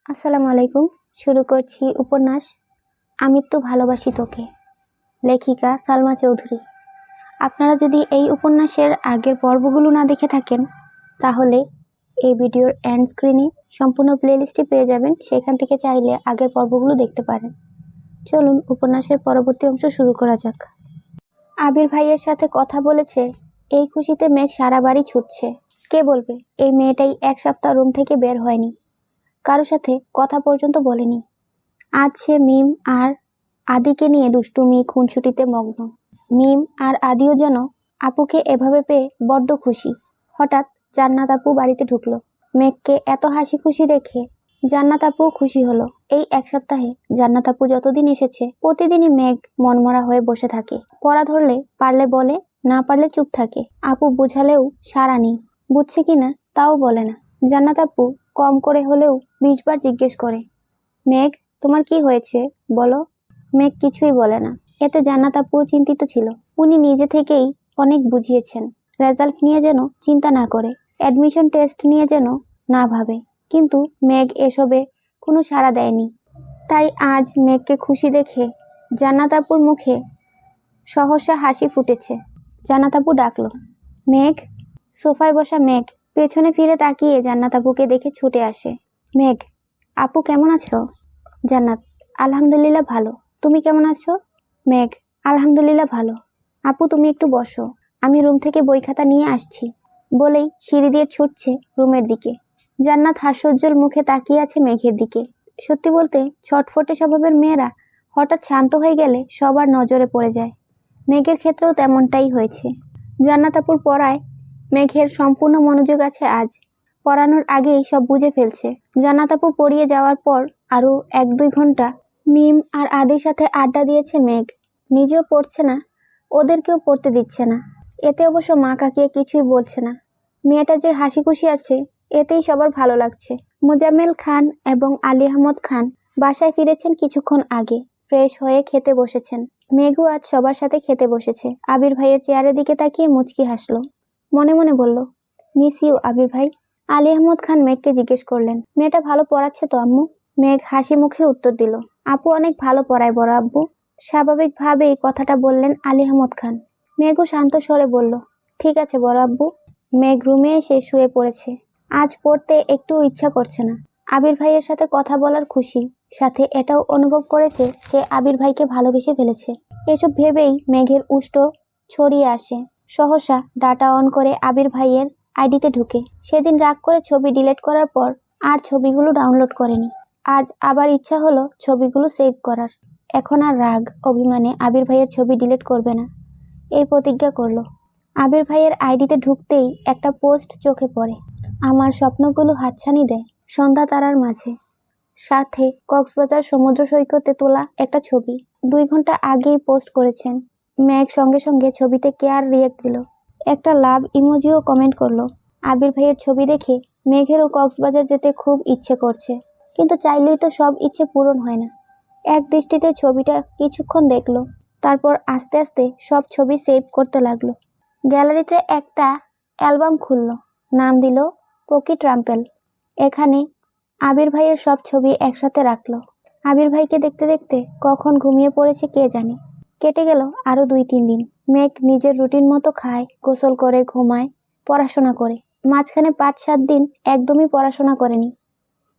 আসসালামু আলাইকুম। শুরু করছি উপন্যাস আমৃত্যু ভালোবাসি তোকে, লেখিকা সালমা চৌধুরী। আপনারা যদি এই উপন্যাসের আগের পর্বগুলো না দেখে থাকেন তাহলে এই ভিডিওর এন্ড স্ক্রিনে সম্পূর্ণ প্লেলিস্টটি পেয়ে যাবেন, সেখান থেকে চাইলে আগের পর্বগুলো দেখতে পারেন। চলুন উপন্যাসের পরবর্তী অংশ শুরু করা যাক। আবির ভাইয়ের সাথে কথা বলেছে, এই খুশিতে মেঘ সারা বাড়ি ছুটছে। কে বলবে এই মেয়েটাই এক সপ্তাহ রুম থেকে বের হয়নি, কারো সাথে কথা পর্যন্ত বলেনি। আজ সে মিম আর আদিকে নিয়ে দুষ্টুমি খুনসুটিতে মগ্ন। মিম আর আদিও যেন আপুকে এভাবে পেয়ে বড্ড খুশি। হঠাৎ জান্নাত আপু বাড়িতে ঢুকলো। মেঘকে এত হাসি খুশি দেখে জান্নাত আপু খুশি হলো। এই এক সপ্তাহে জান্নাত আপু যতদিন এসেছে প্রতিদিনই মেঘ মনমরা হয়ে বসে থাকে। পড়া ধরলে পারলে বলে, না পারলে চুপ থাকে। আপু বুঝালেও সাড়া নেই, বুঝছে কিনা তাও বলে না। জান্নাত আপু কম করে হলেও 20 বার জিজ্ঞেস করে, মেঘ তোমার কি হয়েছে বলো। মেঘ কিছুই বলে না। এতে জান্নাত আপু চিন্তিত ছিল। উনি নিজে থেকেই অনেক বুঝিয়েছেন রেজাল্ট নিয়ে যেন চিন্তা না করে, অ্যাডমিশন টেস্ট নিয়ে যেন না ভাবে, কিন্তু মেঘ এসবে কোনো সাড়া দেয়নি। তাই আজ মেঘকে খুশি দেখে জান্নাত আপুর মুখে সহসা হাসি ফুটেছে। জান্নাত আপু ডাকলো, মেঘ। সোফায় বসা মেঘ পেছনে ফিরে তাকিয়ে জান্নাত আপুকে দেখে ছুটে আসে। মেঘ, আপু কেমন আছো? জান্নাত, আলহামদুলিল্লাহ ভালো। তুমি কেমন আছো? মেঘ, আলহামদুলিল্লাহ ভালো। আপু তুমি একটু বসো, আমি রুম থেকে বই খাতা নিয়ে আসছি বলেই সিঁড়ি দিয়ে ছুটছে রুমের দিকে। জান্নাত হাস্যোজ্জ্বল মুখে তাকিয়ে আছে মেঘের দিকে। সত্যি বলতে ছটফটে স্বভাবের মেয়েরা হঠাৎ শান্ত হয়ে গেলে সবার নজরে পড়ে যায়। মেঘের ক্ষেত্রেও তেমনটাই হয়েছে। জান্নাত আপুর পড়ায় মেঘের সম্পূর্ণ মনোযোগ আছে আজ। পড়ানোর আগেই সব বুঝে ফেলছে। জান্নাত আপু পড়িয়ে যাওয়ার পর আরো 1-2 ঘন্টা মিম আর আদির সাথে আড্ডা দিয়েছে মেঘ। নিজেও পড়ছে না, ওদেরকেও পড়তে দিচ্ছে না। এতে অবশ্য মা কাকিয়া কিছুই বলছে না। মেয়েটা যে হাসি খুশি আছে এতেই সবার ভালো লাগছে। মোজাম্মেল খান এবং আলী আহমদ খান বাসায় ফিরেছেন কিছুক্ষণ আগে। ফ্রেশ হয়ে খেতে বসেছেন। মেঘও আজ সবার সাথে খেতে বসেছে। আবির ভাইয়ের চেয়ারের দিকে তাকিয়ে মুচকি হাসলো। মনে মনে বলল, মিস ইউ আবির ভাই। আলী আহমদ খান মেঘকে জিজ্ঞেস করলেন, মেয়েটা ভালো পড়াচ্ছে তো আম্মু? মেঘ হাসি মুখে উত্তর দিল, আপু অনেক ভালো পড়ায় বড় আব্বু। স্বাভাবিকভাবেই কথাটা বললেন আলী আহমদ খান। মেঘও শান্ত স্বরে বলল, ঠিক আছে বড় আব্বু। মেঘ রুমে এসে শুয়ে পড়েছে। আজ পড়তে একটু ইচ্ছা করছে না। আবির ভাইয়ের সাথে কথা বলার খুশি, সাথে এটাও অনুভব করেছে সে আবির ভাইকে ভালোবেসে ফেলেছে। এসব ভেবেই মেঘের উষ্ঠ ছড়িয়ে আসে। সহসা ডাটা অন করে আবির ভাইয়ের আইডিতে ঢুকে। সেদিন রাগ করে ছবি ডিলিট করার পর আর ছবিগুলো ডাউনলোড করেনি। আজ আবার ইচ্ছা হলো ছবিগুলো সেভ করার। এখন আর রাগ অভিমানে আবির ভাইয়ের ছবি ডিলিট করবে না, এই প্রতিজ্ঞা করলো। আবির ভাইয়ের আইডিতে ঢুকতেই একটা পোস্ট চোখে পড়ে। আমার স্বপ্নগুলো হাতছানি দেয় সন্ধ্যা তারার মাঝে। সাথে কক্সবাজার সমুদ্র সৈকতে তোলা একটা ছবি। 2 ঘন্টা আগেই পোস্ট করেছেন। মেঘ সঙ্গে সঙ্গে ছবিতে কেয়ার রিয়েক্ট দিল। একটা লাভ ইমোজিও কমেন্ট করলো। আবির ভাইয়ের ছবি দেখে মেঘেরও কক্সবাজার যেতে খুব ইচ্ছে করছে, কিন্তু চাইলেই তো সব ইচ্ছে পূরণ হয় না। এক দৃষ্টিতে ছবিটা কিছুক্ষণ দেখলো, তারপর আস্তে আস্তে সব ছবি সেভ করতে লাগলো। গ্যালারিতে একটা অ্যালবাম খুললো, নাম দিল পকি ট্রাম্পেল। এখানে আবির ভাইয়ের সব ছবি একসাথে রাখলো। আবির ভাইকে দেখতে দেখতে কখন ঘুমিয়ে পড়েছে কে জানে। কেটে গেল আরো 2-3 দিন। মেঘ নিজের রুটিন মতো খায়, গোসল করে, ঘুমায়, পড়াশোনা করে। মাঝখানে 5-7 দিন একদমই পড়াশোনা করেনি।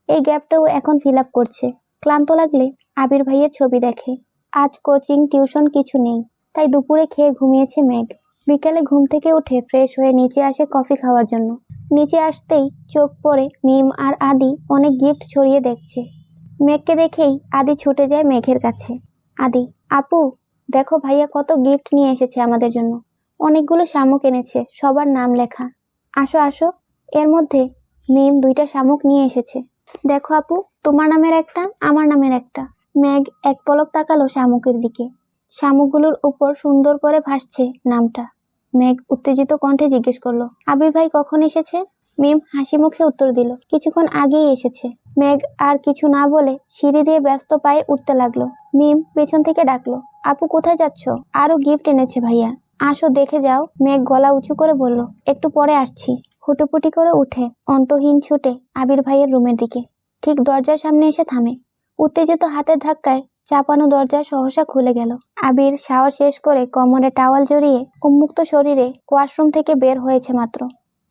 এই গ্যাপটাও এখন ফিল আপ করছে। ক্লান্ত লাগলে আবির ভাইয়ের ছবি দেখে। আজ কোচিং টিউশন কিছু নেই, তাই দুপুরে খেয়ে ঘুমিয়েছে মেঘ। বিকালে ঘুম থেকে উঠে ফ্রেশ হয়ে নিচে আসে কফি খাওয়ার জন্য। নিচে আসতেই চোখ পড়ে মিম আর আদি অনেক গিফট ছড়িয়ে দেখছে। মেঘকে দেখেই আদি ছুটে যায় মেঘের কাছে। আদি, আপু দেখো ভাইয়া কত গিফট নিয়ে এসেছে আমাদের জন্য। অনেকগুলো শামুক এনেছে, সবার নাম লেখা। আসো আসো। এর মধ্যে মিম 2টা শামুক নিয়ে এসেছে। দেখো আপু, তোমার নামের একটা, আমার নামের একটা। মেঘ এক পলক তাকালো শামুকের দিকে। শামুকগুলোর উপর সুন্দর করে ভাসছে নামটা। মেঘ উত্তেজিত কণ্ঠে জিজ্ঞেস করলো, আবির ভাই কখন এসেছে? মিম হাসি মুখে উত্তর দিল, কিছুক্ষণ আগেই এসেছে। মেঘ আর কিছু না বলে সিঁড়ি দিয়ে ব্যস্ত পায়ে উঠতে লাগলো। মিম পেছন থেকে ডাকলো, আপু কোথায় যাচ্ছ? আরো গিফট এনেছে ভাইয়া, আসো দেখে যাও। মেঘ গলা উঁচু করে বলল, একটু পরে আসছি। হুটোপুটি করে উঠে অন্তহীন ছুটে আবির ভাইয়ের রুমের দিকে। ঠিক দরজার সামনে এসে থামে। উত্তেজিত হাতের ধাক্কায় চাপানো দরজা সহসা খুলে গেল। আবির শাওয়ার শেষ করে কোমরে টাওয়াল জড়িয়ে উন্মুক্ত শরীরে ওয়াশরুম থেকে বের হয়েছে মাত্র।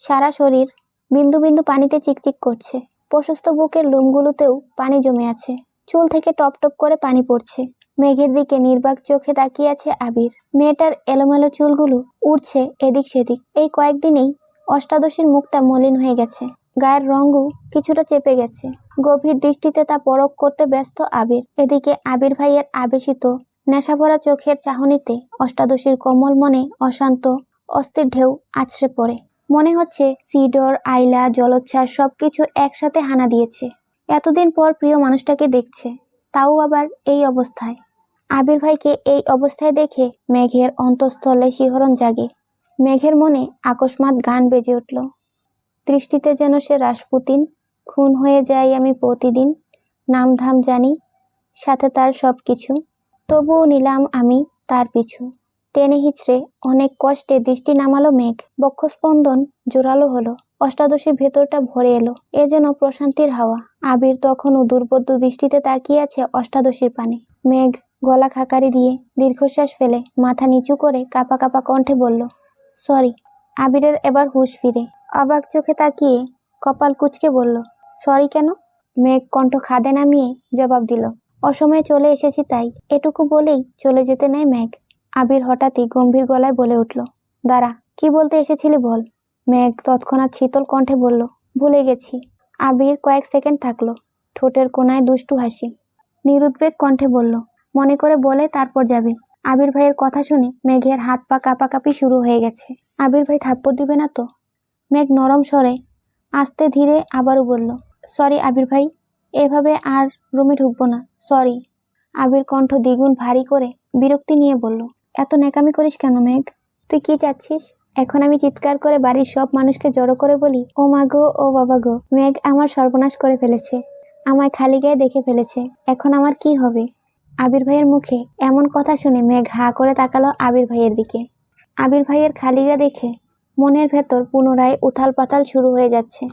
সারা শরীর বিন্দু বিন্দু পানিতে চিকচিক করছে। প্রশস্ত বুকের লোমগুলোতেও পানি জমে আছে। চুল থেকে টপ টপ করে পানি পড়ছে। মেঘের দিকে নির্বাক চোখে তাকিয়ে আছে আবির। মেয়েটার এলোমেলো চুলগুলো উড়ছে এদিক সেদিক। এই কয়েকদিনেই অষ্টাদশীর মুখটা মলিন হয়ে গেছে। গায়ের রঙও কিছুটা চেপে গেছে। গভীর দৃষ্টিতে তা পরখ করতে ব্যস্ত আবির। এদিকে আবির ভাইয়ের আবেশিত নেশাভরা চোখের চাহনিতে অষ্টাদশীর কোমল মনে অশান্ত অস্থির ঢেউ আছড়ে পড়ে। মনে হচ্ছে সিডর, আইলা, জলোচ্ছ্বাস সবকিছু একসাথে হানা দিয়েছে। এতদিন পর প্রিয় মানুষটাকে দেখছে, তাও আবার এই অবস্থায়। আবির ভাইকে এই অবস্থায় দেখে মেঘের অন্তঃস্থলে শিহরণ জাগে। মেঘের মনে আকস্মাৎ গান বেজে উঠল। দৃষ্টিতে যেন সে রাসপুতিন, খুন হয়ে যাই আমি প্রতিদিন, নামধাম জানি সাথে তার সবকিছু, তবুও নিলাম আমি তার পিছু। টেনে হিচড়ে অনেক কষ্টে দৃষ্টি নামালো মেঘ। বক্ষস্পন্দন জোরালো হলো। অষ্টাদশীর ভেতরটা ভরে এলো। এ যেন প্রশান্তির হাওয়া। আবির তখনও দুর্বোধ্য দৃষ্টিতে তাকিয়ে আছে অষ্টাদশীর পানে। মেঘ গলা খাকারি দিয়ে দীর্ঘশ্বাস ফেলে মাথা নিচু করে কাঁপা কাঁপা কণ্ঠে বলল, সরি। আবিরের এবার হুঁশ ফিরে অবাক চোখে তাকিয়ে কপাল কুঁচকে বলল, সরি কেন? মেঘ কণ্ঠ খাদে নামিয়ে জবাব দিল, অসময়ে চলে এসেছি তাই। এটুকু বলেই চলে যেতে নেয় মেঘ। আবির হঠাৎই গম্ভীর গলায় বলে উঠল, দাঁড়া, কি বলতে এসেছিলি বল। মেঘ তৎক্ষণাৎ শীতল কণ্ঠে বলল, ভুলে গেছি। আবির কয়েক সেকেন্ড থাকলো, ঠোঁটের কোনায় দুষ্টু হাসি। নিরুদ্বেগ কণ্ঠে বলল, মনে করে বলে তারপর যাবি। আবির ভাইয়ের কথা শুনে মেঘের হাত পা কাঁপাকাঁপি শুরু হয়ে গেছে। আবির ভাই থাপ্পড় দিবে না তো? মেঘ নরম স্বরে আস্তে ধীরে আবারও বলল, সরি আবির ভাই, এভাবে আর রুমে ঢুকবো না, সরি। আবির কণ্ঠ দ্বিগুণ ভারী করে বিরক্তি নিয়ে বলল, এত ন্যাকামি করিস কেন মেঘ? তুই কি চাচ্ছিস? এখন আমি চিৎকার করে বাড়ির সব মানুষকে জড়ো করে বলি, ও মা গো, ও বাবা গো, মেঘ আমার সর্বনাশ করে ফেলেছে, আমায় খালি গায়ে দেখে ফেলেছে, এখন আমার কি হবে? আবির ভাইয়ের মুখে এমন কথা শুনে মেঘ হা করে তাকালো আবির ভাইয়ের দিকে। আবির ভাইয়ের খালি গা দেখে মনের ভেতর পুনরায় উথাল পাতাল শুরু হয়ে যাচ্ছে।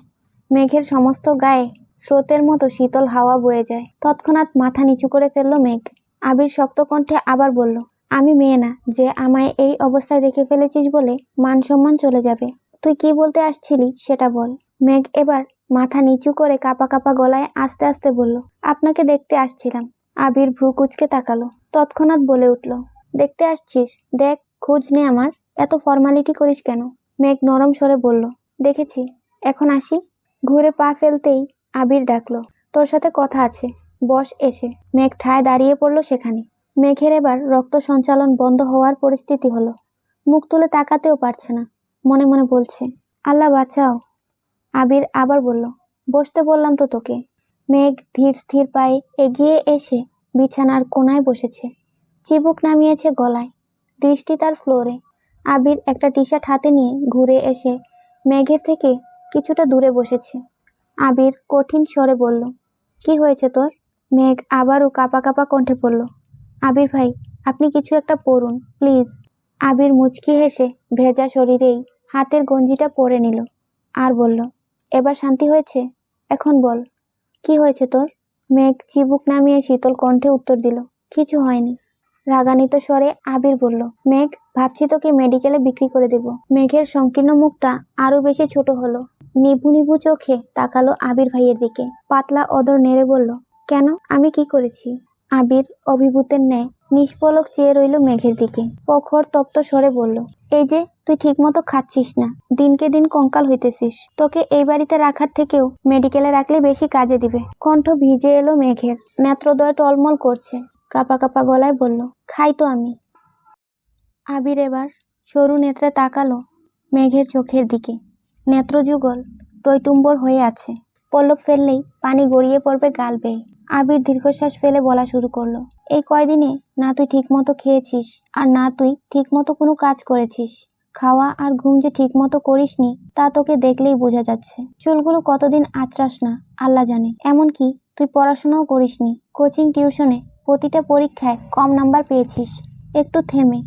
মেঘের সমস্ত গায়ে স্রোতের মতো শীতল হাওয়া বয়ে যায়। তৎক্ষণাৎ মাথা নিচু করে ফেলল মেঘ। আবির শক্ত কণ্ঠে আবার বলল, আমি মেয়ে না যে আমায় এই অবস্থায় দেখে ফেলেছিস বলে মান সম্মান চলে যাবে। তুই কি বলতে আসছিলি সেটা বল। মেঘ এবার মাথা নিচু করে কাঁপা কাঁপা গলায় আস্তে আস্তে বলল, আপনাকে দেখতে আসছিলাম। আবির ভ্রু কুঁচকে তাকালো। তৎক্ষণাৎ বলে উঠল, দেখতে আসছিস? দেখ, খোঁজ নে আমার, এত ফর্মালিটি করিস কেন? মেঘ নরম স্বরে বলল, দেখেছি, এখন আসি। ঘুরে পা ফেলতেই আবির ডাকলো, তোর সাথে কথা আছে, বস এসে। মেঘ ঠায় দাঁড়িয়ে পড়ল সেখানে। মেঘের এবার রক্ত সঞ্চালন বন্ধ হওয়ার পরিস্থিতি হলো। মুখ তুলে তাকাতেও পারছে না। মনে মনে বলছে, আল্লাহ বাঁচাও। আবির আবার বলল, বসতে বললাম তো তোকে। মেঘ ধীর স্থির পায়ে এগিয়ে এসে বিছানার কোনায় বসেছে। চিবুক নামিয়েছে গলায়, দৃষ্টি তার ফ্লোরে। আবির একটা টি শার্ট হাতে নিয়ে ঘুরে এসে মেঘের থেকে কিছুটা দূরে বসেছে। আবির কঠিন স্বরে বলল, কি হয়েছে তোর? মেঘ আবারও কাঁপা কাঁপা কণ্ঠে বলল, আবির ভাই, আপনি কিছু একটা পরুন প্লিজ। আবির মুচকি হেসে ভেজা শরীরেই হাতের গঞ্জিটা পরে নিল আর বলল, এবার শান্তি হয়েছে? এখন বল, কি হয়েছে তোর? মেঘ চিবুক নামিয়ে শীতল কণ্ঠে উত্তর দিল, কিছু হয়নি। রাগান্বিত স্বরে আবির বলল, মেঘ, ভাবছি তোকে মেডিকেলে বিক্রি করে দেব। মেঘের সংকীর্ণ মুখটা আরো বেশি ছোট হলো। নিভু নিভু চোখে তাকালো আবির ভাইয়ের দিকে। পাতলা অদর নেড়ে বলল, কেন, আমি কি করেছি? আবির অভিভূতের ন্যায় নিষ্পলক চেয়ে রইল মেঘের দিকে। প্রখর তপ্ত স্বরে বলল, এই যে তুই ঠিক মতো খাচ্ছিস না, দিনকে দিন কঙ্কাল হইতেছিস। তোকে এই বাড়িতে রাখার থেকেও মেডিকেলে রাখলে বেশি কাজে দিবে। কণ্ঠ ভিজে এলো মেঘের, নেত্রদ্বয় টলমল করছে। কাঁপা কাঁপা গলায় বলল, খাই তো আমি। আবির এবার সরু নেত্রে তাকালো মেঘের চোখের দিকে। নেত্রযুগল টইটুম্বর হয়ে আছে। পল্লব ফেললেই পানি গড়িয়ে পড়বে গাল বেয়ে। আবির দীর্ঘশ্বাস ফেলে বলা শুরু করলো, এই কয়দিনে না তুই ঠিক মতো খেয়েছিস, আর না তুই ঠিক মতো কোনো কাজ করেছিস। খাওয়া আর ঘুম যে ঠিক মতো করিসনি তা তোকে দেখলেই বোঝা যাচ্ছে। চুলগুলো কতদিন আঁচড়াস না আল্লাহ জানে। এমনকি তুই পড়াশোনাও করিসনি। কোচিং টিউশনে প্রতিটা পরীক্ষায় কম নাম্বার পেয়েছিস। একটু থেমে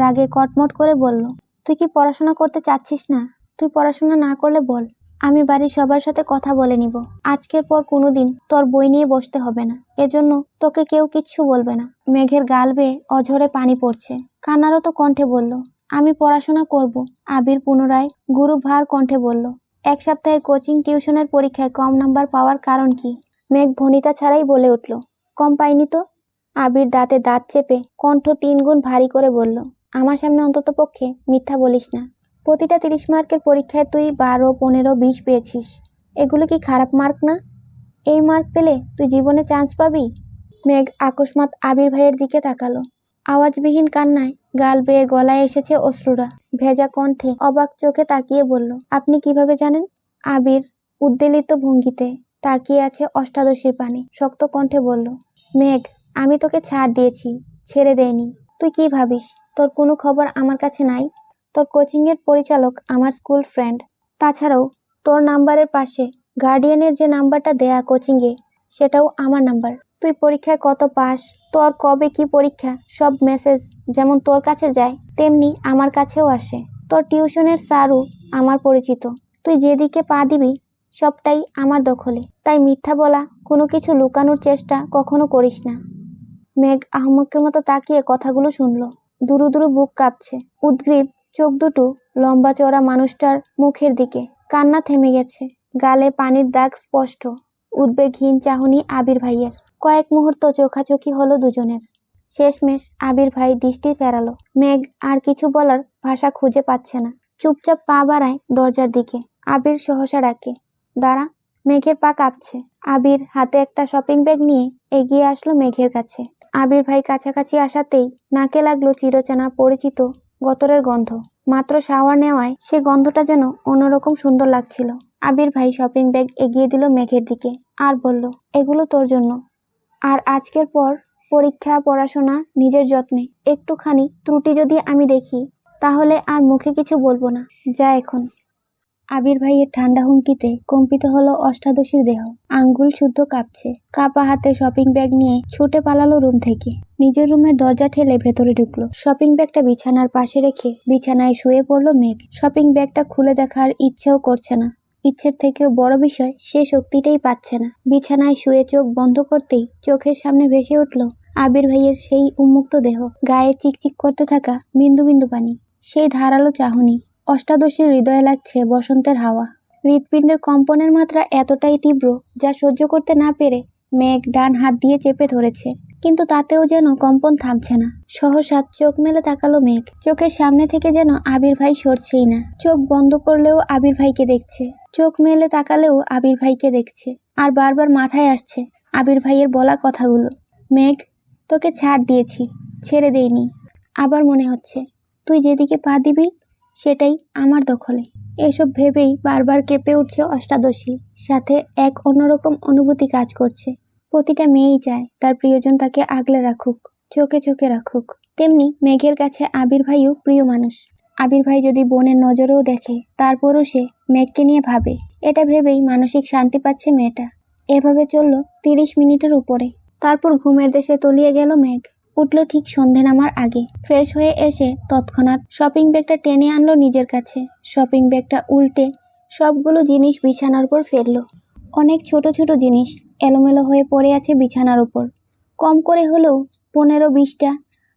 রাগে কটমট করে বলল, তুই কি পড়াশোনা করতে চাচ্ছিস না? তুই পড়াশোনা না করলে বল, আমি বাড়ির সবার সাথে কথা বলে নিব। আজকের পর কোনোদিন তোর বই নিয়ে বসতে হবে না, এজন্য তোকে কেউ কিচ্ছু বলবে না। মেঘের গাল বেয়ে অঝরে পানি পড়ছে। কান্নারত কণ্ঠে বলল, আমি পড়াশোনা করব। আবির পুনরায় গুরুভার কণ্ঠে বলল, এক সপ্তাহে কোচিং টিউশনের পরীক্ষায় কম নাম্বার পাওয়ার কারণ কি? মেঘ ভনিতা ছাড়াই বলে উঠল, কম পাইনি তো। আবির দাঁতে দাঁত চেপে কণ্ঠ 3 গুণ ভারী করে বলল, আমার সামনে অন্তত পক্ষে মিথ্যা বলিস না। প্রতিটা 30 মার্কের পরীক্ষায় তুই 12, 15, 20 পেয়েছিস। এগুলো কি খারাপ মার্ক না? এই মার্ক পেলে তুই জীবনে চান্স পাবি? মেঘ আকস্মাৎ আবির ভাইয়ের দিকে তাকালো। আওয়াজবিহীন কান্নায় গাল বেয়ে গলায় এসেছে অশ্রুরা। ভেজা কণ্ঠে অবাক চোখে তাকিয়ে বলল, আপনি কিভাবে জানেন? আবির উদ্বেলিত ভঙ্গিতে তাকিয়ে আছে অষ্টাদশীর পানে। শক্ত কণ্ঠে বলল, মেঘ, আমি তোকে ছাড় দিয়েছি, ছেড়ে দেয়নি। তুই কি ভাবিস তোর কোনো খবর আমার কাছে নাই? তোর কোচিংয়ের পরিচালক আমার স্কুল ফ্রেন্ড। তাছাড়াও তোর নাম্বারের পাশে গার্ডিয়ানের যে নাম্বারটা দেয়া কোচিংয়ে, সেটাও আমার নাম্বার। তুই পরীক্ষায় কত পাস, তোর কবে কি পরীক্ষা, সব মেসেজ যেমন তোর কাছে যায় তেমনি আমার কাছেও আসে। তোর টিউশনের স্যারও আমার পরিচিত। তুই যেদিকে পা দিবি সবটাই আমার দখলে। তাই মিথ্যা বলা, কোনো কিছু লুকানোর চেষ্টা কখনো করিস না। মেঘ আহম্মকের মতো তাকিয়ে কথাগুলো শুনল। দুরু দুরু বুক কাঁপছে। উদ্গ্রীব চোখ দুটো লম্বা চওড়া মানুষটার মুখের দিকে। কান্না থেমে গেছে। গালে পানির দাগ স্পষ্ট। উদ্বেগহীন চাহনি আবির ভাইয়ের। কয়েক মুহূর্ত চোখাচোখি হলো দুজনের। শেষমেশ আবির ভাই দৃষ্টি ফেরালো। মেঘ আর কিছু বলার ভাষা খুঁজে পাচ্ছে না। চুপচাপ পা বাড়ায় দরজার দিকে। আবির সহসা ডাকে, দাঁড়া। মেঘের পা কাঁপছে। আবির হাতে একটা শপিং ব্যাগ নিয়ে এগিয়ে আসলো মেঘের কাছে। আবির ভাই কাছাকাছি আসাতেই নাকে লাগলো চিরচেনা পরিচিত গতরের গন্ধ। মাত্র শাওয়ার নেওয়ায় সে গন্ধটা যেন অন্যরকম সুন্দর লাগছিল। আবির ভাই শপিং ব্যাগ এগিয়ে দিল মেঘের দিকে আর বলল, এগুলো তোর জন্য। আর আজকের পর পরীক্ষা, পড়াশোনা, নিজের যত্নে একটুখানি ত্রুটি যদি আমি দেখি তাহলে আর মুখে কিছু বলবো না। যা এখন। আবির ভাইয়ের ঠান্ডা হুমকিতে কম্পিত হলো অষ্টাদশীর দেহ। আঙ্গুল শুদ্ধ কাঁপছে। কাপা হাতে শপিং ব্যাগ নিয়ে ছুটে পালালো রুম থেকে। নিজের রুমের দরজা ঠেলে ভেতরে ঢুকলো। শপিং ব্যাগটা বিছানার পাশে রেখে বিছানায় শুয়ে পড়লো মেঘ। শপিং ব্যাগটা খুলে দেখার ইচ্ছেও করছে না। ইচ্ছের থেকেও বড় বিষয়, সে শক্তিটাই পাচ্ছে না। বিছানায় শুয়ে চোখ বন্ধ করতেই চোখের সামনে ভেসে উঠল আবির ভাইয়ের সেই উন্মুক্ত দেহ, গায়ে চিকচিক করতে থাকা বিন্দু বিন্দু পানি, সেই ধারালো চাহনি। অষ্টাদশীর হৃদয়ে লাগছে বসন্তের হাওয়া। হৃৎপিণ্ডের কম্পনের মাত্রা এতটাই তীব্র যা সহ্য করতে না পেরে মেঘ ডান হাত দিয়ে চেপে ধরেছে, কিন্তু তাতেও যেন কম্পন থামছে না। সহসা চোখ মেলে তাকালো মেঘ। চোখের সামনে থেকে যেন আবির ভাই সরছেই না। চোখ বন্ধ করলেও আবির ভাইকে দেখছে, চোখ মেলে তাকালেও আবির ভাইকে দেখছে। আর বারবার মাথায় আসছে আবির ভাইয়ের বলা কথাগুলো, মেঘ, তোকে ছাড় দিয়েছি, ছেড়ে দেইনি। আবার মনে হচ্ছে তুই যেদিকে পা দিবি সেটাই আমার দখলে। এসব ভেবেই বারবার কেঁপে উঠছে অষ্টাদশী। সাথে এক অন্যরকম অনুভূতি কাজ করছে। প্রতিটা মেয়েই চায় তার প্রিয়জন তাকে আগলে রাখুক, চোখে চোখে রাখুক। তেমনি মেঘের কাছে আবির ভাইও প্রিয় মানুষ। আবির ভাই যদি বোনের নজরেও দেখে, তারপরও সে মেঘকে নিয়ে ভাবে। এটা ভেবেই মানসিক শান্তি পাচ্ছে মেয়েটা। এভাবে চলল 30 মিনিটের উপরে। তারপর ঘুমের দেশে তলিয়ে গেল মেঘ। উঠল ঠিক সন্ধে নামার আগে। ফ্রেশ হয়ে এসে তৎক্ষণাৎ শপিং ব্যাগটা টেনে আনলো নিজের কাছে। শপিং ব্যাগটা উল্টে সবগুলো জিনিস বিছানার উপর ফেললো। অনেক ছোট ছোট জিনিস এলোমেলো হয়ে পড়ে আছে বিছানার উপর। কম করে হলেও 15-20টা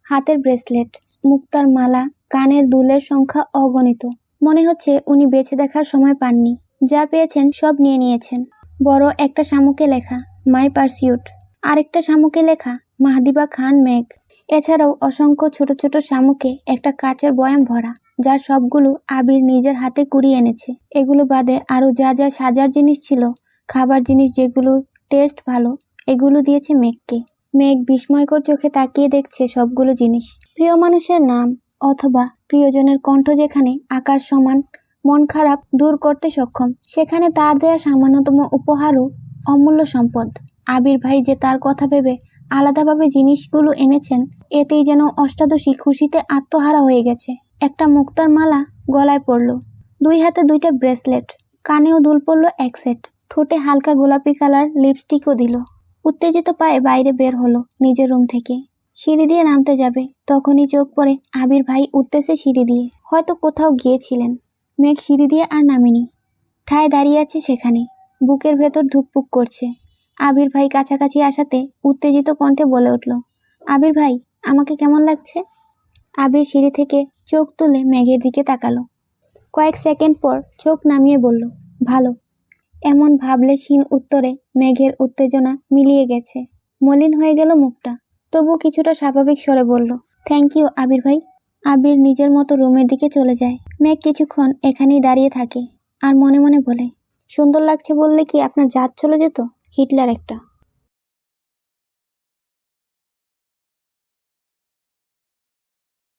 হাতের ব্রেসলেট, মুক্তার মালা, কানের দুলের সংখ্যা অগণিত। মনে হচ্ছে উনি বেঁচে দেখার সময় পাননি। যা পেয়েছেন সব নিয়ে নিয়েছেন। বড় একটা শামুকে লেখা মাই পারসিউট, আরেকটা শামুকে লেখা মাহদিবা খান মেঘ। এছাড়াও অসংখ্য ছোট ছোট শামুকে একটা কাচের বয়াম ভরা, যার সবগুলো আবির নিজের হাতে কুড়িয়ে এনেছে। এগুলো বাদে আরো যা যা সাজার জিনিস ছিল, খাবার জিনিস যেগুলো টেস্ট ভালো, এগুলো দিয়েছে মেঘকে। মেঘ বিস্ময়কর চোখে তাকিয়ে দেখছে সবগুলো জিনিস। প্রিয় মানুষের নাম অথবা প্রিয়জনের কণ্ঠ যেখানে আকাশ সমান মন খারাপ দূর করতে সক্ষম, সেখানে তার দেয়া সামান্যতম উপহারও অমূল্য সম্পদ। আবির ভাই যে তার কথা ভেবে আলাদাভাবে জিনিসগুলো এনেছেন, এতেই যেন অষ্টাদশী খুশিতে আত্মহারা হয়ে গেছে। একটা মুক্তার মালা গলায় পড়ল, 2 হাতে 2টা ব্রেসলেট, কানেও দুল পড়ল 1 সেট, ঠোঁটে হালকা গোলাপি কালার লিপস্টিকও দিল। উত্তেজিত পায়ে বাইরে বের হলো নিজের রুম থেকে। সিঁড়ি দিয়ে নামতে যাবে, তখনই চোখ পড়ে আবির ভাই উঠতেছে সিঁড়ি দিয়ে। হয়তো কোথাও গিয়েছিলেন। মেঘ সিঁড়ি দিয়ে আর নামেনি। ঠায় দাঁড়িয়ে আছে সেখানে, বুকের ভেতর ধুকপুক করছে। আবির ভাই কাছাকাছি আসাতে উত্তেজিত কণ্ঠে বলে উঠল, আবির ভাই, আমাকে কেমন লাগছে? আবির সিঁড়ি থেকে চোখ তুলে মেঘের দিকে তাকালো। কয়েক সেকেন্ড পর চোখ নামিয়ে বলল, ভালো। এমন ভাবলেশহীন উত্তরে মেঘের উত্তেজনা মিলিয়ে গেছে, মলিন হয়ে গেল মুখটা। তবু কিছুটা স্বাভাবিক স্বরে বলল, থ্যাংক ইউ আবির ভাই। আবির নিজের মতো রুমের দিকে চলে যায়। মেঘ কিছুক্ষণ এখানেই দাঁড়িয়ে থাকে আর মনে মনে বলে, সুন্দর লাগছে বললে কি আপনার জাত চলে যেত? হিটলার একটা।